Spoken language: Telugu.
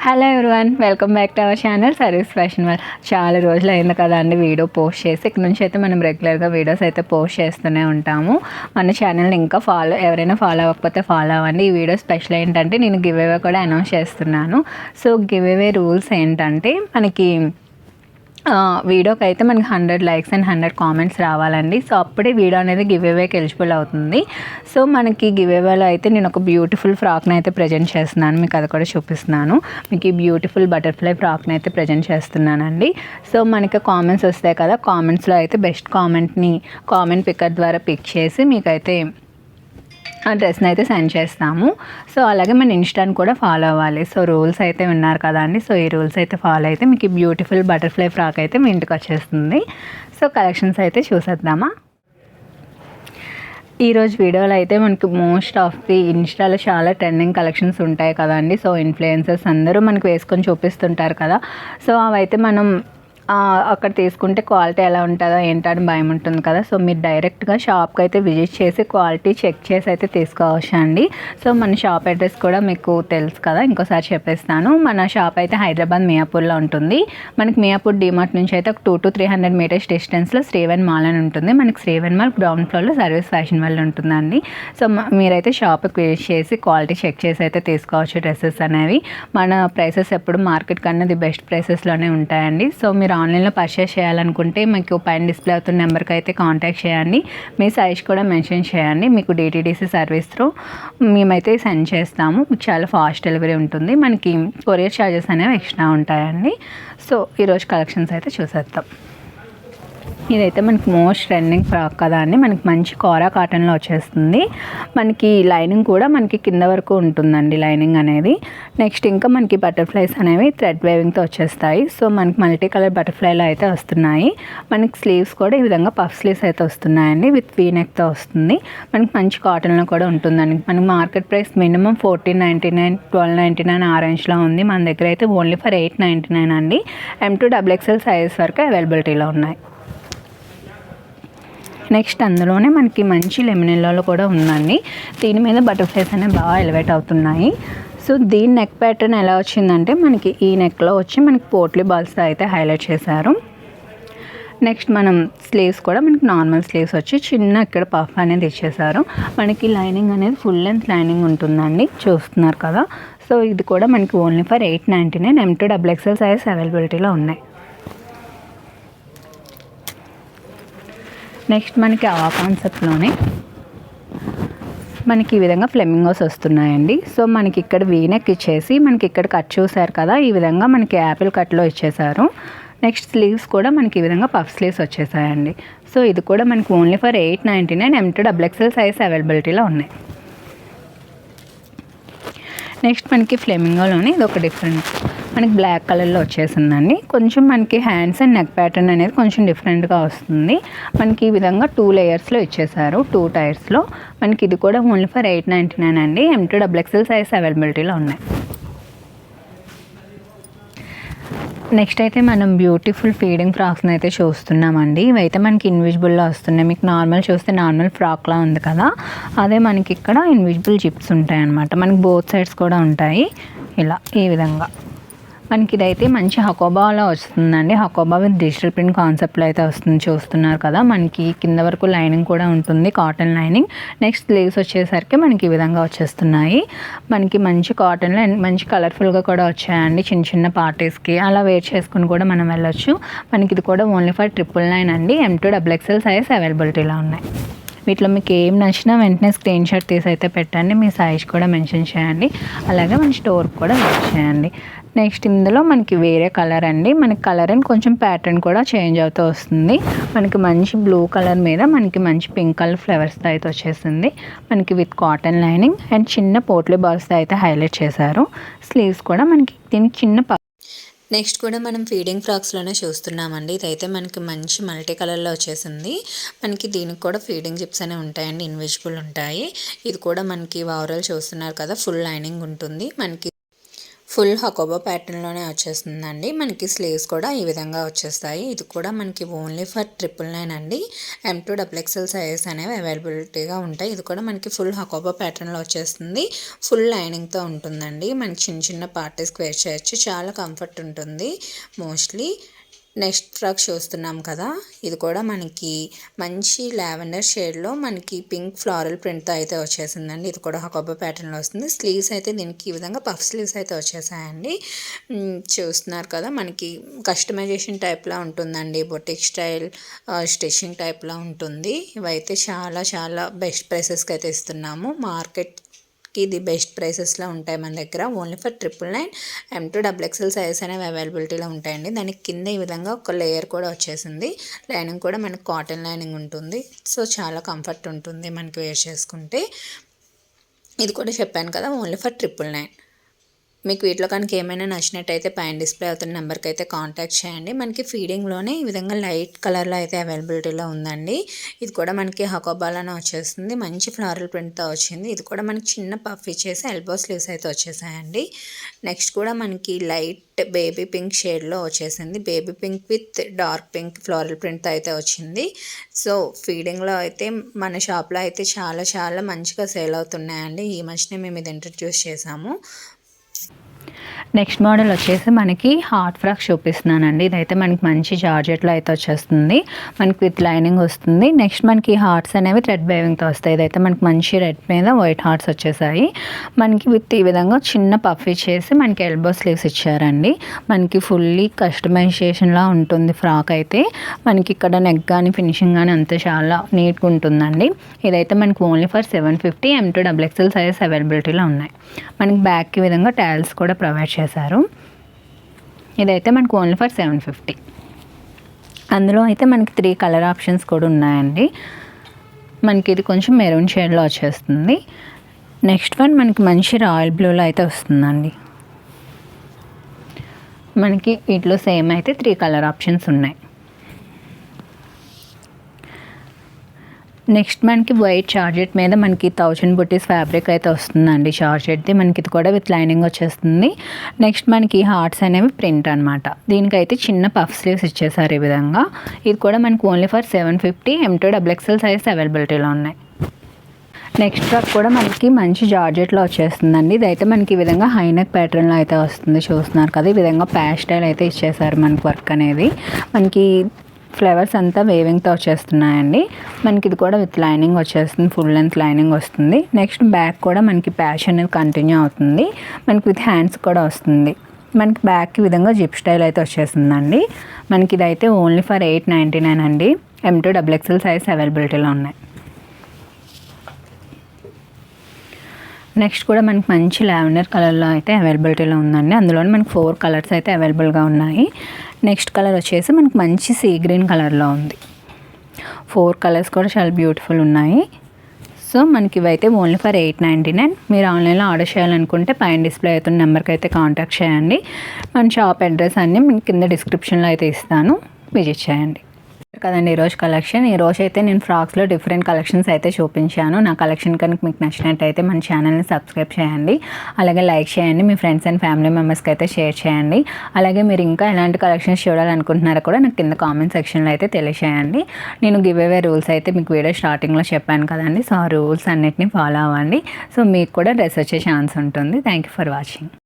Hello everyone, welcome back to our channel service fashion world. చాలా రోజులు అయింది కదా అండి వీడియో పోస్ట్ చేసి. ఇక్కడ నుంచి అయితే మనం రెగ్యులర్గా వీడియోస్ అయితే పోస్ట్ చేస్తూనే ఉంటాము. మన ఛానల్ని ఇంకా ఎవరైనా ఫాలో అవ్వకపోతే ఫాలో అవ్వండి. ఈ వీడియో స్పెషల్ ఏంటంటే నేను గివ్ అవే కూడా అనౌన్స్ చేస్తున్నాను. సో గివ్ అవే రూల్స్ ఏంటంటే మనకి వీడియోకి అయితే మనకి 100 లైక్స్ అండ్ 100 కామెంట్స్ రావాలండి. సో అప్పుడే వీడియో అనేది గివ్ అవేకి ఎలిజిబుల్ అవుతుంది. సో మనకి గివ్ అవేలో అయితే నేను ఒక బ్యూటిఫుల్ ఫ్రాక్ని అయితే ప్రజెంట్ చేస్తున్నాను. మీకు అది కూడా చూపిస్తున్నాను. మీకు ఈ బ్యూటిఫుల్ బటర్ఫ్లై ఫ్రాక్ని అయితే ప్రజెంట్ చేస్తున్నానండి. సో మనకి కామెంట్స్ వస్తాయి కదా, కామెంట్స్లో అయితే బెస్ట్ కామెంట్ పికర్ ద్వారా పిక్ చేసి మీకైతే ఆ డ్రెస్ని అయితే సెండ్ చేస్తాము. సో అలాగే మన ఇన్స్టాని కూడా ఫాలో అవ్వాలి. సో రూల్స్ అయితే విన్నారు కదా అండి. సో ఈ రూల్స్ అయితే ఫాలో అయితే మీకు ఈ బ్యూటిఫుల్ బటర్ఫ్లై ఫ్రాక్ అయితే మీ ఇంటికి వచ్చేస్తుంది. సో కలెక్షన్స్ అయితే చూసేద్దామా. ఈరోజు వీడియోలో అయితే మనకి మోస్ట్ ఆఫ్ ది ఇన్స్టాలో చాలా ట్రెండింగ్ కలెక్షన్స్ ఉంటాయి కదండి. సో ఇన్ఫ్లుయెన్సర్స్ అందరూ మనకు వేసుకొని చూపిస్తుంటారు కదా. సో అవైతే మనం అక్కడ తీసుకుంటే క్వాలిటీ ఎలా ఉంటుందో ఏంటని భయం ఉంటుంది కదా. సో మీరు డైరెక్ట్గా షాప్కి అయితే విజిట్ చేసి క్వాలిటీ చెక్ చేసి అయితే తీసుకోవచ్చు అండి. సో మన షాప్ అడ్రస్ కూడా మీకు తెలుసు కదా, ఇంకోసారి చెప్పేస్తాను. మన షాప్ అయితే హైదరాబాద్ మియాపూర్లో ఉంటుంది. మనకి మియాపూర్ డిమార్ట్ నుంచి అయితే ఒక 200 to 300 మీటర్స్ డిస్టెన్స్లో శ్రీవన్ మాల్ అని ఉంటుంది. మనకి శ్రీవన్ మాల్ గ్రౌండ్ ఫ్లోర్లో సర్వీస్ ఫ్యాషన్ వరల్డ్ ఉంటుందండి. సో మీరైతే షాప్కి విజిట్ చేసి క్వాలిటీ చెక్ చేసి అయితే తీసుకోవచ్చు డ్రెస్సెస్ అనేవి. మన ప్రైసెస్ ఎప్పుడు మార్కెట్ కన్నా ది బెస్ట్ ప్రైసెస్లోనే ఉంటాయండి. సో మీరు ఆన్లైన్లో పర్చేస్ చేయాలనుకుంటే మీకు పైన డిస్ప్లే అవుతున్న నెంబర్కి అయితే కాంటాక్ట్ చేయండి. మీ సైజ్ కూడా మెన్షన్ చేయండి. మీకు DTDC సర్వీస్ త్రూ మేమైతే సెండ్ చేస్తాము. మీకు చాలా ఫాస్ట్ డెలివరీ ఉంటుంది. మనకి కొరియర్ ఛార్జెస్ అనేవి ఎక్స్ట్రా ఉంటాయండి. సో ఈరోజు కలెక్షన్స్ అయితే చూసేద్దాం. ఇదైతే మనకి మోస్ట్ ట్రెండింగ్ ఫ్రాక్ కదా అండి. మనకి మంచి కోరా కాటన్లో వచ్చేస్తుంది. మనకి లైనింగ్ కూడా మనకి కింద వరకు ఉంటుందండి లైనింగ్ అనేది. నెక్స్ట్ ఇంకా మనకి బటర్ఫ్లైస్ అనేవి థ్రెడ్ వేవింగ్తో వచ్చేస్తాయి. సో మనకి మల్టీ కలర్ బటర్ఫ్లైలో అయితే వస్తున్నాయి. మనకి స్లీవ్స్ కూడా ఈ విధంగా పఫ్ స్లీవ్స్ అయితే వస్తున్నాయండి. విత్ వీ నెక్తో వస్తుంది. మనకి మంచి కాటన్లో కూడా ఉంటుందండి. మనకి మార్కెట్ ప్రైస్ మినిమం 1499, 1299 ఆ రేంజ్లో ఉంది. మన దగ్గర అయితే ఓన్లీ ఫర్ 899 అండి. M2 XXL సైజెస్ వరకు అవైలబిలిటీలో ఉన్నాయి. నెక్స్ట్ అందులోనే మనకి మంచి లెమన్ ఎల్లోలో కూడా ఉందండి. దీని మీద బటర్ఫ్లైస్ అనేవి బాగా ఎలివేట్ అవుతున్నాయి. సో దీని నెక్ ప్యాటర్న్ ఎలా వచ్చిందంటే మనకి ఈ నెక్లో వచ్చి మనకి పోట్లీ బాల్స్తో అయితే హైలైట్ చేశారు. నెక్స్ట్ మనం స్లీవ్స్ కూడా మనకి నార్మల్ స్లీవ్స్ వచ్చి చిన్న ఇక్కడ పఫ్ అనేది ఇచ్చేసారు. మనకి లైనింగ్ అనేది ఫుల్ లెంత్ లైనింగ్ ఉంటుందండి, చూస్తున్నారు కదా. సో ఇది కూడా మనకి only for 899, M2 XXL size అవైలబిలిటీలో ఉన్నాయి. నెక్స్ట్ మనకి ఆ కాన్సెప్ట్లోనే మనకి ఈ విధంగా ఫ్లెమింగోస్ వస్తున్నాయండి. సో మనకి ఇక్కడ వీనెక్ ఇచ్చేసి మనకి ఇక్కడ కట్ చూసారు కదా, ఈ విధంగా మనకి యాపిల్ కట్లో ఇచ్చేసారు. నెక్స్ట్ స్లీవ్స్ కూడా మనకి ఈ విధంగా పఫ్ స్లీవ్స్ వచ్చేసాయండి. సో ఇది కూడా మనకి only for 899, M2 XXL size అవైలబిలిటీలో ఉన్నాయి. నెక్స్ట్ మనకి ఫ్లెమింగోలోనే ఇది ఒక డిఫరెంట్ మనకి బ్లాక్ కలర్లో వచ్చేసిందండి. కొంచెం మనకి హ్యాండ్స్ అండ్ నెక్ ప్యాటర్న్ అనేది కొంచెం డిఫరెంట్గా వస్తుంది. మనకి ఈ విధంగా 2 లేయర్స్లో ఇచ్చేసారు, 2 టైర్స్లో. మనకి ఇది కూడా ఓన్లీ ఫర్ 899 అండి. M2 XXL సైజ్ అవైలబిలిటీలో ఉన్నాయి. నెక్స్ట్ అయితే మనం బ్యూటిఫుల్ ఫీడింగ్ ఫ్రాక్స్ని అయితే చూస్తున్నామండి. ఇవైతే మనకి ఇన్విజిబుల్లో వస్తున్నాయి. మీకు నార్మల్ చూస్తే నార్మల్ ఫ్రాక్లా ఉంది కదా, అదే మనకి ఇక్కడ ఇన్విజిబుల్ జిప్స్ ఉంటాయి అన్నమాట. మనకి బోత్ సైడ్స్ కూడా ఉంటాయి ఇలా ఈ విధంగా. మనకి ఇదైతే మంచి హకోబాలో వస్తుందండి. హకోబా విత్ డిజిటల్ ప్రింట్ కాన్సెప్ట్లో అయితే వస్తుంది, చూస్తున్నారు కదా. మనకి కింద వరకు లైనింగ్ కూడా ఉంటుంది, కాటన్ లైనింగ్. నెక్స్ట్ స్లీవ్స్ వచ్చేసరికి మనకి ఈ విధంగా వచ్చేస్తున్నాయి. మనకి మంచి కాటన్లో మంచి కలర్ఫుల్గా కూడా వచ్చాయండి. చిన్న చిన్న పార్టీస్కి అలా వేర్ చేసుకుని కూడా మనం వెళ్ళొచ్చు. మనకి ఇది కూడా ఓన్లీ ఫర్ 999 అండి. M2 XXL సైజ్ అవైలబిలిటీలో ఉన్నాయి. వీటిలో మీకు ఏం నచ్చినా వెంటనే స్క్రీన్ షాట్ తీసి అయితే పెట్టండి. మీ సైజ్ కూడా మెన్షన్ చేయండి. అలాగే మన స్టోర్కి కూడా వెయిట్ చేయండి. నెక్స్ట్ ఇందులో మనకి వేరే కలర్ అండి. మనకి కలర్ అండ్ కొంచెం ప్యాటర్న్ కూడా చేంజ్ అవుతూ వస్తుంది. మనకి మంచి బ్లూ కలర్ మీద మనకి మంచి పింక్ కలర్ ఫ్లవర్స్తో అయితే వచ్చేసింది. మనకి విత్ కాటన్ లైనింగ్ అండ్ చిన్న పోట్లీ బాల్స్తో అయితే హైలైట్ చేశారు. స్లీవ్స్ కూడా మనకి దీనికి చిన్న నెక్స్ట్ కూడా మనం ఫీడింగ్ ఫ్రాక్స్లోనే చూస్తున్నామండి. ఇదైతే మనకి మంచి మల్టీ కలర్లో వచ్చేసింది. మనకి దీనికి కూడా ఫీడింగ్ జిప్స్ అనేవి ఉంటాయండి, ఇన్విజిబుల్ ఉంటాయి. ఇది కూడా మనకి ఓవరాల్ చూస్తున్నారు కదా, ఫుల్ లైనింగ్ ఉంటుంది. మనకి ఫుల్ హకోబా ప్యాటర్న్లోనే వచ్చేస్తుందండి. మనకి స్లీవ్స్ కూడా ఈ విధంగా వచ్చేస్తాయి. ఇది కూడా మనకి ఓన్లీ ఫర్ 999 అండి. M2 XXL సైజెస్ అనేవి అవైలబిలిటీగా ఉంటాయి. ఇది కూడా మనకి ఫుల్ హకోబా ప్యాటర్న్లో వచ్చేస్తుంది. ఫుల్ లైనింగ్తో ఉంటుందండి. మనకి చిన్న చిన్న పార్టీస్కి వేర్ చేయొచ్చు. చాలా కంఫర్ట్ ఉంటుంది మోస్ట్లీ. నెక్స్ట్ ఫ్రాక్ చూస్తున్నాం కదా, ఇది కూడా మనకి మంచి లావెండర్ షేడ్లో మనకి పింక్ ఫ్లారల్ ప్రింట్తో అయితే వచ్చేసిందండి. ఇది కూడా హకోబా ప్యాటర్న్లో వస్తుంది. స్లీవ్స్ అయితే దీనికి ఈ విధంగా పఫ్ స్లీవ్స్ అయితే వచ్చేసాయండి. చూస్తున్నారు కదా, మనకి కస్టమైజేషన్ టైప్లో ఉంటుందండి. బొటిక్ స్టైల్ స్టిచ్చింగ్ టైప్లో ఉంటుంది. ఇవైతే చాలా చాలా బెస్ట్ ప్రైసెస్కి అయితే ఇస్తున్నాము. మార్కెట్ ఇది బెస్ట్ ప్రైసెస్లో ఉంటాయి మన దగ్గర. Only for 999. M2 XXL sizes అనేవి అవైలబిలిటీలో ఉంటాయండి. దానికి కింద ఈ విధంగా ఒక లేయర్ కూడా వచ్చేసింది. లైనింగ్ కూడా మనకి కాటన్ లైనింగ్ ఉంటుంది. సో చాలా కంఫర్ట్ ఉంటుంది మనకి వేర్ చేసుకుంటే. ఇది కూడా చెప్పాను కదా, ఓన్లీ ఫర్ 999. మీకు వీటిలో కనుక ఏమైనా నచ్చినట్టయితే పైన డిస్ప్లే అవుతున్న నెంబర్కి అయితే కాంటాక్ట్ చేయండి. మనకి ఫీడింగ్లోనే ఈ విధంగా లైట్ కలర్లో అయితే అవైలబిలిటీలో ఉందండి. ఇది కూడా మనకి హకోబాలోనే వచ్చేస్తుంది. మంచి ఫ్లోరల్ ప్రింట్తో వచ్చింది. ఇది కూడా మనకి చిన్న పఫ్ ఇచ్చేసి ఎల్బో స్లీవ్స్ అయితే వచ్చేసాయండి. నెక్స్ట్ కూడా మనకి లైట్ బేబీ పింక్ షేడ్లో వచ్చేసింది. Baby pink with dark pink floral ప్రింట్తో అయితే వచ్చింది. సో ఫీడింగ్లో అయితే మన షాప్లో అయితే చాలా చాలా మంచిగా సేల్ అవుతున్నాయండి. ఈ మధ్యనే మేము ఇది ఇంట్రడ్యూస్ చేసాము. నెక్స్ట్ మోడల్ వచ్చేసి మనకి హార్ట్ ఫ్రాక్ చూపిస్తున్నానండి. ఇదైతే మనకి మంచి జార్జెట్లో అయితే వచ్చేస్తుంది. మనకి విత్ లైనింగ్ వస్తుంది. నెక్స్ట్ మనకి హార్ట్స్ అనేవి థ్రెడ్ వేవింగ్తో వస్తాయి. ఇదైతే మనకి మంచి రెడ్ మీద వైట్ హార్ట్స్ వచ్చేసాయి. మనకి విత్ ఈ విధంగా చిన్న పఫ్ ఇచ్చేసి మనకి ఎల్బో స్లీవ్స్ ఇచ్చారండి. మనకి ఫుల్లీ కస్టమైజేషన్లా ఉంటుంది ఫ్రాక్ అయితే. మనకి ఇక్కడ నెక్ కానీ ఫినిషింగ్ కానీ అంతా చాలా నీట్గా ఉంటుందండి. ఇదైతే మనకి only for 750. M2 XXL sizes అవైలబిలిటీలో ఉన్నాయి. మనకి బ్యాక్కి విధంగా టైల్స్ కూడా ప్రొవైడ్ చేశారు. ఇదైతే మనకు ఓన్లీ ఫర్ 750. అందులో అయితే మనకి 3 కలర్ ఆప్షన్స్ కూడా ఉన్నాయండి. మనకి ఇది కొంచెం మెరూన్ షేడ్లో వచ్చేస్తుంది. నెక్స్ట్ వన్ మనకి మంచి రాయల్ బ్లూలో అయితే వస్తుందండి. మనకి వీటిలో సేమ్ అయితే 3 కలర్ ఆప్షన్స్ ఉన్నాయి. నెక్స్ట్ మనకి వైట్ జార్జెట్ మీద మనకి 1000 బుటీస్ ఫ్యాబ్రిక్ అయితే వస్తుందండి. జార్జెట్ది మనకి ఇది కూడా విత్ లైనింగ్ వచ్చేస్తుంది. నెక్స్ట్ మనకి హార్ట్స్ అనేవి ప్రింట్ అనమాట. దీనికైతే చిన్న పఫ్ స్లీవ్స్ ఇచ్చేసారు ఈ విధంగా. ఇది కూడా మనకి only for 750. M2 XXL size అవైలబిలిటీలో ఉన్నాయి. నెక్స్ట్ ఫ్రాక్ కూడా మనకి మంచి జార్జెట్లో వచ్చేస్తుందండి. ఇదైతే మనకి ఈ విధంగా హైనెక్ ప్యాటర్న్లో అయితే వస్తుంది. చూస్తున్నారు కదా, ఈ విధంగా ప్యాస్టైల్ అయితే ఇచ్చేసారు మనకి వర్క్ అనేది. మనకి ఫ్లవర్స్ అంతా వేవింగ్తో వచ్చేస్తున్నాయండి. మనకి ఇది కూడా విత్ లైనింగ్ వచ్చేస్తుంది. ఫుల్ లెంత్ లైనింగ్ వస్తుంది. నెక్స్ట్ బ్యాక్ కూడా మనకి ప్యాచ్ అనేది కంటిన్యూ అవుతుంది. మనకి విత్ హ్యాండ్స్ కూడా వస్తుంది. మనకి బ్యాక్ విధంగా జిప్ స్టైల్ అయితే వచ్చేస్తుందండి. మనకి ఇదైతే ఓన్లీ ఫర్ 899 అండి. M2 XXL సైజ్ అవైలబిలిటీలో ఉన్నాయి. నెక్స్ట్ కూడా మనకి మంచి లావెండర్ కలర్లో అయితే అవైలబిలిటీలో ఉందండి. అందులోనే మనకి 4 కలర్స్ అయితే అవైలబుల్గా ఉన్నాయి. నెక్స్ట్ కలర్ వచ్చేసి మనకి మంచి సీ గ్రీన్ కలర్లో ఉంది. 4 కలర్స్ కూడా చాలా బ్యూటిఫుల్ ఉన్నాయి. సో మనకి ఇవైతే ఓన్లీ ఫర్ 899. మీరు ఆన్లైన్లో ఆర్డర్ చేయాలనుకుంటే పైన డిస్ప్లే అవుతున్న నెంబర్కి అయితే కాంటాక్ట్ చేయండి. మన షాప్ అడ్రస్ అన్నీ మీకు కింద డిస్క్రిప్షన్లో అయితే ఇస్తాను, విజిట్ చేయండి. కదండి ఈరోజు కలెక్షన్. ఈరోజు అయితే నేను ఫ్రాక్స్లో డిఫరెంట్ కలెక్షన్స్ అయితే చూపించాను. నా కలెక్షన్ కనుక మీకు నచ్చినట్టయితే మన ఛానల్ని సబ్స్క్రైబ్ చేయండి. అలాగే లైక్ చేయండి. మీ ఫ్రెండ్స్ అండ్ ఫ్యామిలీ మెంబర్స్కి అయితే షేర్ చేయండి. అలాగే మీరు ఇంకా ఎలాంటి కలెక్షన్స్ చూడాలనుకుంటున్నారో కూడా నాకు కింద కామెంట్ సెక్షన్లో అయితే తెలియజేయండి. నేను గివ్ అవే రూల్స్ అయితే మీకు వీడియో స్టార్టింగ్లో చెప్పాను కదండి. సో ఆ రూల్స్ అన్నిటిని ఫాలో అవ్వండి. సో మీకు కూడా డ్రెస్ వచ్చే ఛాన్స్ ఉంటుంది. Thank you for watching.